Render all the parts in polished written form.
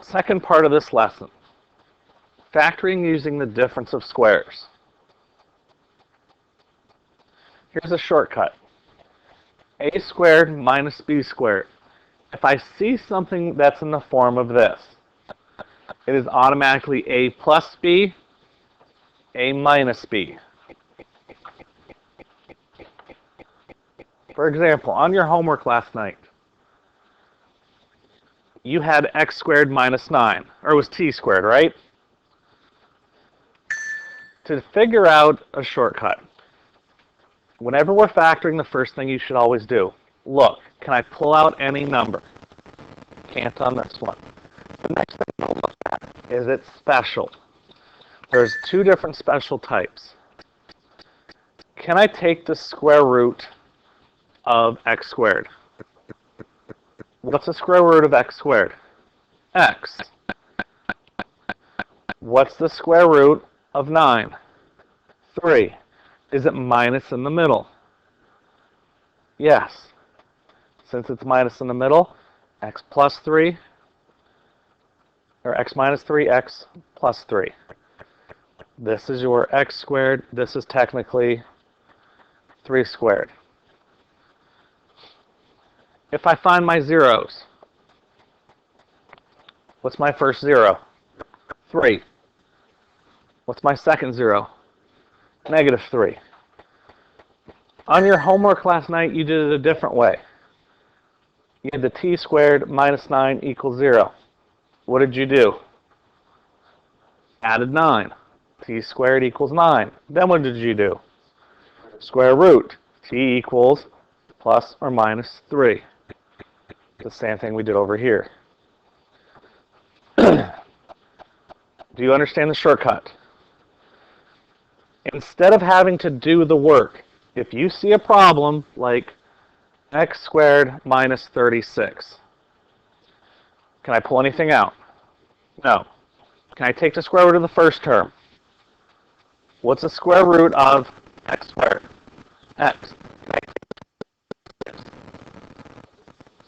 Second part of this lesson, factoring using the difference of squares. Here's a shortcut. A squared minus b squared. If I see something that's in the form of this, it is automatically a plus b, a minus b. For example, on your homework last night, you had x squared minus 9, or it was t squared, right? To figure out a shortcut, whenever we're factoring, the first thing you should always do, look, can I pull out any number? Can't on this one. The next thing I'll look at, is it special? There's two different special types. Can I take the square root of x squared? What's the square root of x squared? X. What's the square root of 9? 3. Is it minus in the middle? Yes. Since it's minus in the middle, x plus 3, or x minus 3, x plus 3. This is your x squared. This is technically 3 squared. If I find my zeros, what's my first 0? 3. What's my second 0? Negative 3. On your homework last night, you did it a different way. You had the t squared minus 9 equals 0. What did you do? Added 9. T squared equals 9. Then what did you do? Square root. T equals plus or minus 3. The same thing we did over here. Do you understand the shortcut? Instead of having to do the work, if you see a problem like x squared minus 36, can I pull anything out? No. Can I take the square root of the first term? What's the square root of x squared? X.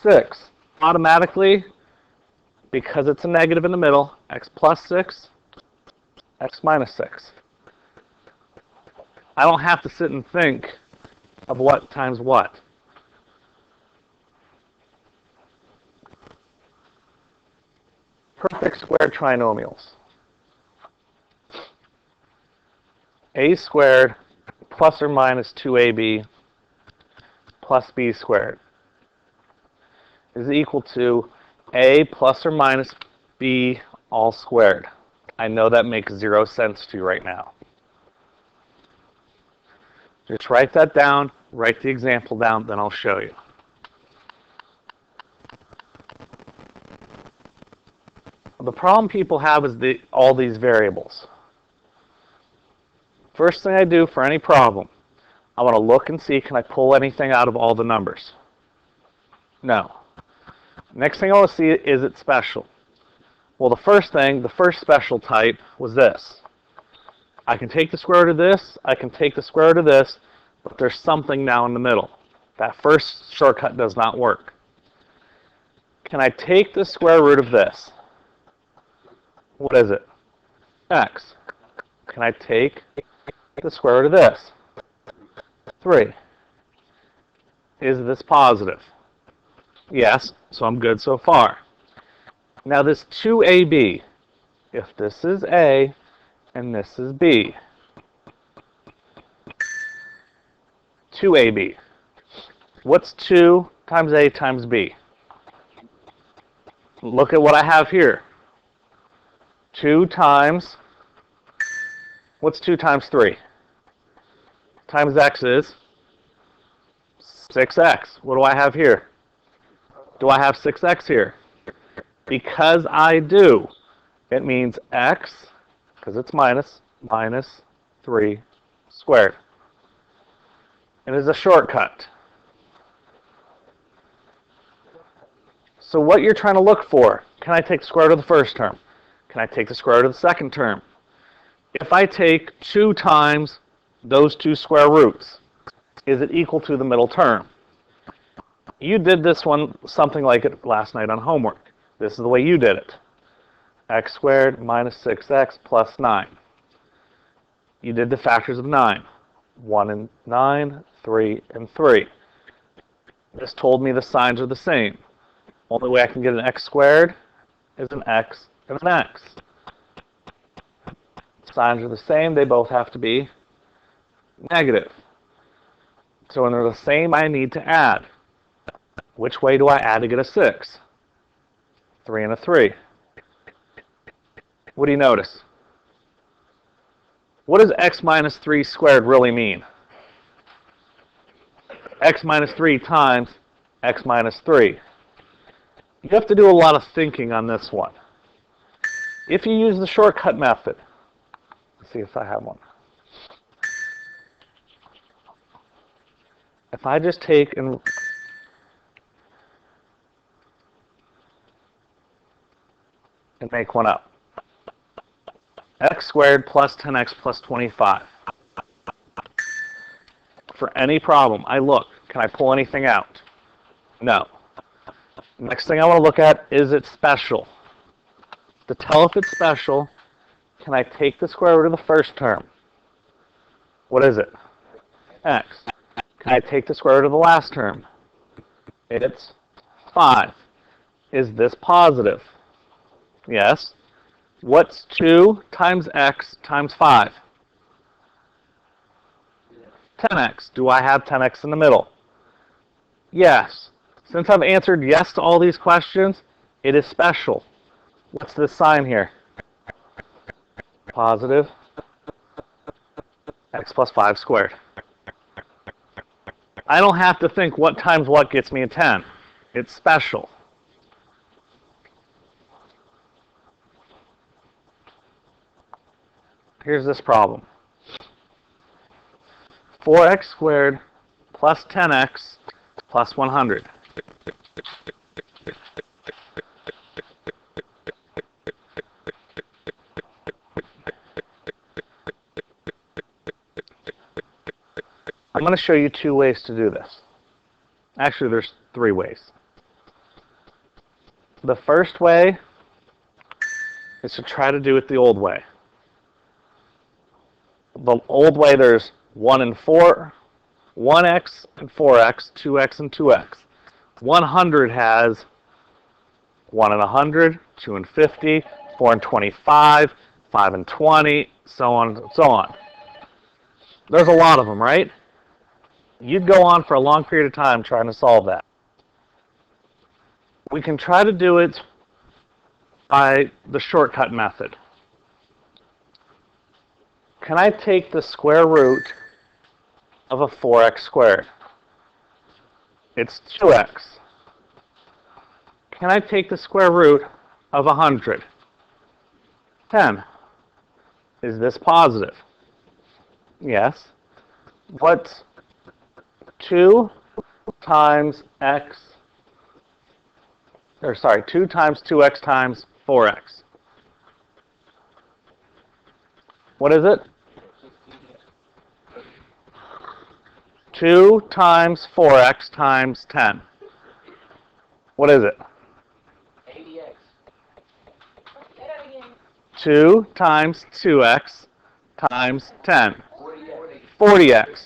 6. Automatically, because it's a negative in the middle, x plus 6, x minus 6. I don't have to sit and think of what times what. Perfect square trinomials. A squared plus or minus 2ab plus b squared is equal to a plus or minus b all squared. I know that makes 0 sense to you right now. Just write that down, write the example down, then I'll show you. The problem people have is all these variables. First thing I do for any problem, I want to look and see, can I pull anything out of all the numbers? No. Next thing I want to see, is it special? Well, the first special type was this. I can take the square root of this, I can take the square root of this, but there's something now in the middle. That first shortcut does not work. Can I take the square root of this? What is it? X. Can I take the square root of this? 3. Is this positive? Yes, so I'm good so far. Now this 2ab, if this is A and this is B, 2ab. What's 2 times A times B? Look at what I have here. 2 times, what's 2 times 3? Times x is 6x. What do I have here? Do I have 6x here? Because I do. It means x, because it's minus 3 squared. It is a shortcut. So what you're trying to look for, can I take the square root of the first term? Can I take the square root of the second term? If I take 2 times those 2 square roots, is it equal to the middle term? You did this one, something like it last night on homework. This is the way you did it. x squared minus 6x plus 9. You did the factors of 9. 1 and 9, 3 and 3. This told me the signs are the same. Only way I can get an x squared is an x and an x. Signs are the same. They both have to be negative. So when they're the same, I need to add. Which way do I add to get a 6? 3 and a 3. What do you notice? What does x minus 3 squared really mean? X minus 3 times x minus 3. You have to do a lot of thinking on this one. If you use the shortcut method, let's see if I have one. If I just take and make one up. X squared plus 10x plus 25. For any problem, I look. Can I pull anything out? No. Next thing I want to look at, is it special? To tell if it's special, can I take the square root of the first term? What is it? X. Can I take the square root of the last term? It's 5. Is this positive? Yes. What's 2 times x times 5? 10x. Do I have 10x in the middle? Yes. Since I've answered yes to all these questions, it is special. What's this sign here? Positive x plus 5 squared. I don't have to think what times what gets me a 10. It's special. Here's this problem. 4x squared plus 10x plus 100. I'm going to show you 2 ways to do this. Actually, there's 3 ways. The first way is to try to do it the old way. The old way, there's 1 and 4, 1x and 4x, 2x and 2x. 100 has 1 and 100, 2 and 50, 4 and 25, 5 and 20, so on and so on. There's a lot of them, right? You'd go on for a long period of time trying to solve that. We can try to do it by the shortcut method. Can I take the square root of a 4x squared? It's 2x. Can I take the square root of 100? 10. Is this positive? Yes. What's 2 times x, 2 times 2x times 4x? What is it? 2 times 4x times 10. What is it? 80x. 2 times 2x times 10. 40x.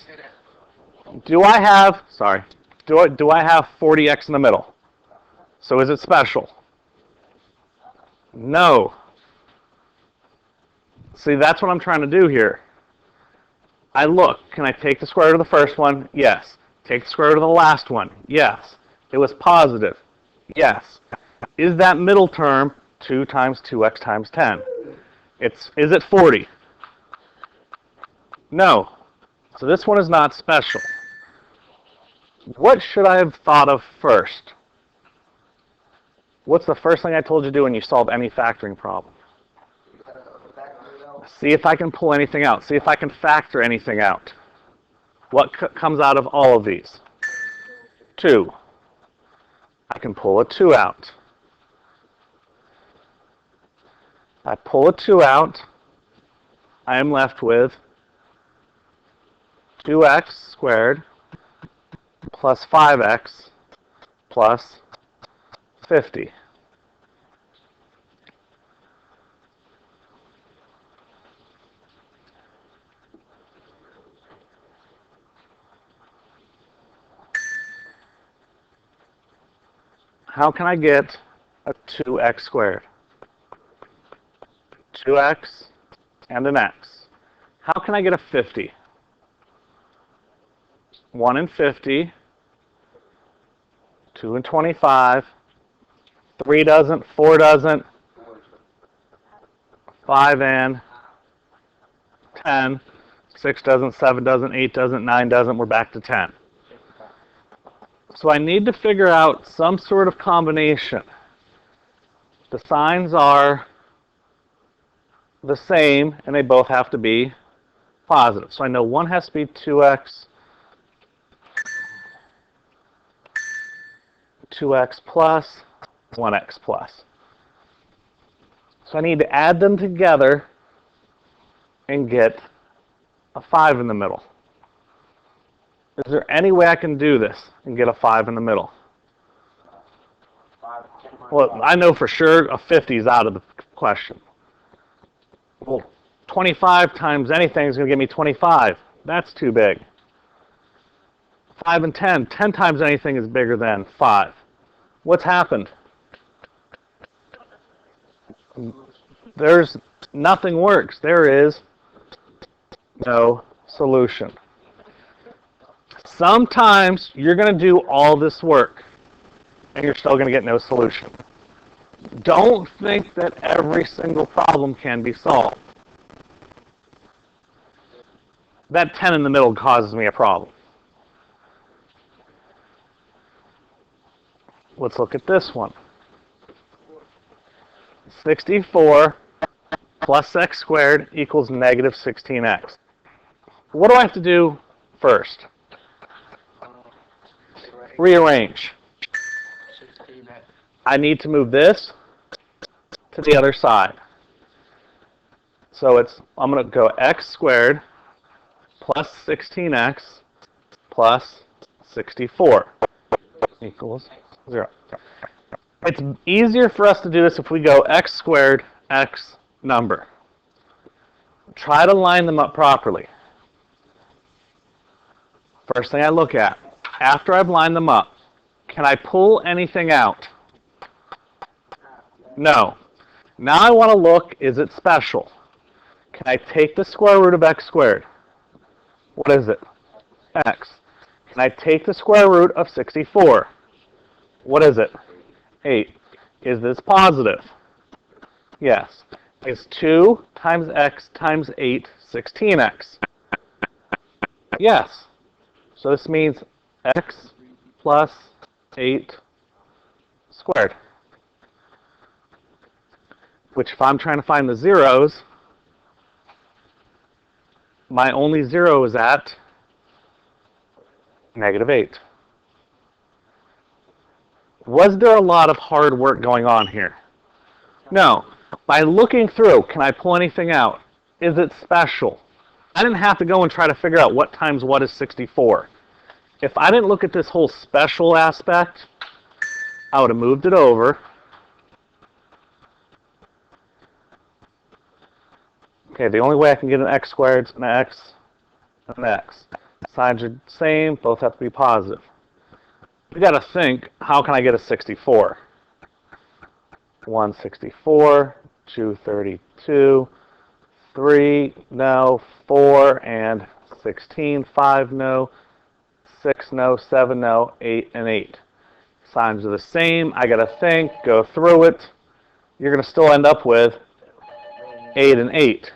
Do I have 40x in the middle? So is it special? No. See, that's what I'm trying to do here. I look, can I take the square root of the first one? Yes. Take the square root of the last one? Yes. It was positive? Yes. Is that middle term 2 times 2x times 10? Is it 40? No. So this one is not special. What should I have thought of first? What's the first thing I told you to do when you solve any factoring problem? See if I can pull anything out. See if I can factor anything out. What comes out of all of these? 2. I can pull a 2 out. I pull a 2 out. I am left with 2x squared plus 5x plus 50. how can I get a 2x squared? 2x and an x. How can I get a 50? 1 and 50, 2 and 25, 3 doesn't, 4 doesn't, 5 and 10, 6 doesn't, 7 doesn't, 8 doesn't, 9 doesn't, we're back to 10. So I need to figure out some sort of combination. The signs are the same, and they both have to be positive. So I know one has to be 2x, 2x plus, 1x plus. So I need to add them together and get a 5 in the middle. Is there any way I can do this and get a 5 in the middle? Well, I know for sure a 50 is out of the question. Well, 25 times anything is going to give me 25. That's too big. 5 and 10. 10 times anything is bigger than 5. What's happened? There's nothing works. There is no solution. Sometimes you're going to do all this work and you're still going to get no solution. Don't think that every single problem can be solved. That 10 in the middle causes me a problem. Let's look at this one. 64 plus x squared equals negative 16x. What do I have to do first? Rearrange. I need to move this to the other side. So I'm going to go x squared plus 16x plus 64 equals 0. It's easier for us to do this if we go x squared, x number. Try to line them up properly. First thing I look at, after I've lined them up, can I pull anything out? No. Now I want to look, is it special? Can I take the square root of x squared? What is it? X. Can I take the square root of 64? What is it? 8. Is this positive? Yes. Is 2 times x times 8 16x? Yes. So this means x plus 8 squared. Which, if I'm trying to find the zeros, my only zero is at negative 8. Was there a lot of hard work going on here? No. By looking through, can I pull anything out? Is it special? I didn't have to go and try to figure out what times what is 64. If I didn't look at this whole special aspect, I would have moved it over. Okay, the only way I can get an x squared is an x and an x. Signs are same, both have to be positive. We got to think, how can I get a 64? 164, 232, 3, no, 4, and 16, 5, no, 6, no, 7, no, 8, and 8. Signs are the same. I got to think, go through it. You're going to still end up with 8 and 8.